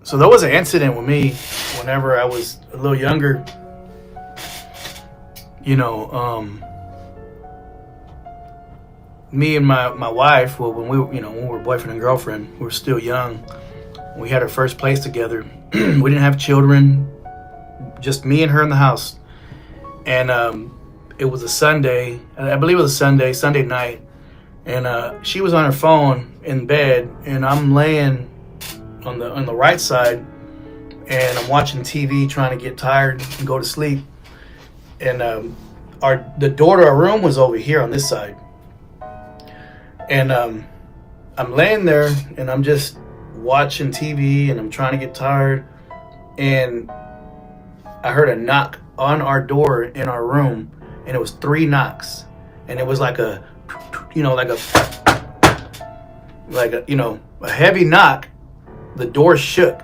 So there was an incident with me whenever I was a little younger. You know, me and my wife, well, when we were boyfriend and girlfriend, we were still young. We had our first place together. We didn't have children, just me and her in the house. And it was a Sunday. I believe it was a Sunday night. And she was on her phone in bed, and I'm laying on the right side, and I'm watching TV, trying to get tired and go to sleep. And the door to our room was over here on this side. And I'm laying there, and I'm just watching TV, and I'm trying to get tired. And I heard a knock on our door in our room, and it was 3 knocks, and it was like a a heavy knock. The door shook,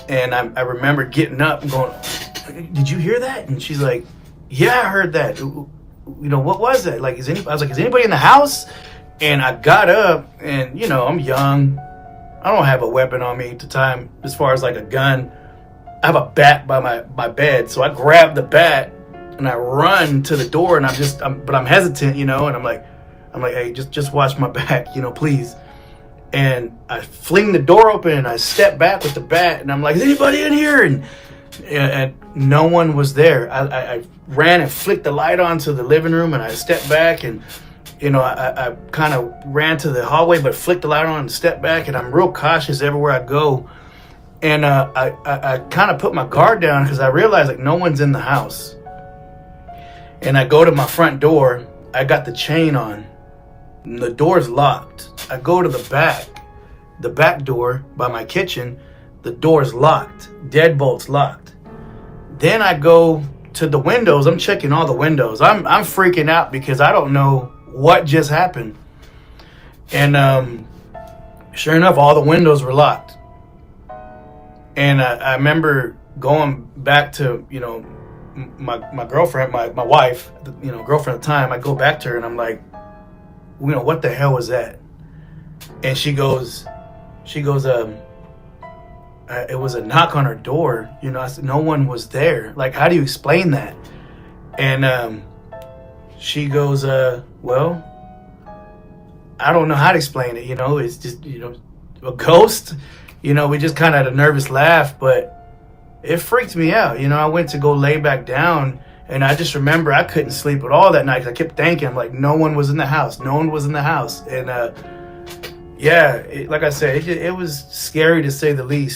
and I remember getting up and going, "Did you hear that?" And she's like, "Yeah, I heard that. What was that? Like, I was like, is anybody in the house?" And I got up, and I'm young. I don't have a weapon on me at the time, as far as like a gun. I have a bat by my bed, so I grab the bat and I run to the door, and I'm hesitant, and I'm like, hey, just watch my back, please. And I fling the door open, and I step back with the bat, and I'm like, is anybody in here? And no one was there. I ran and flicked the light on to the living room, and I stepped back, and I kind of ran to the hallway, but flicked the light on and stepped back, and I'm real cautious everywhere I go. And I kind of put my guard down because I realized like no one's in the house. And I go to my front door. I got the chain on. And the door's locked. I go to the back door by my kitchen. The door's locked. Deadbolt's locked. Then I go to the windows. I'm checking all the windows. I'm freaking out because I don't know what just happened. And sure enough, all the windows were locked. And I remember going back to, my girlfriend, my wife, girlfriend at the time. I go back to her and I'm like, what the hell was that? And she goes, it was a knock on her door. I said, no one was there. Like, how do you explain that? And she goes, well, I don't know how to explain it. It's just, a ghost. We just kind of had a nervous laugh, but it freaked me out. I went to go lay back down, and I just remember I couldn't sleep at all that night because I kept thinking, I'm like, no one was in the house. No one was in the house. And like I said, it was scary to say the least.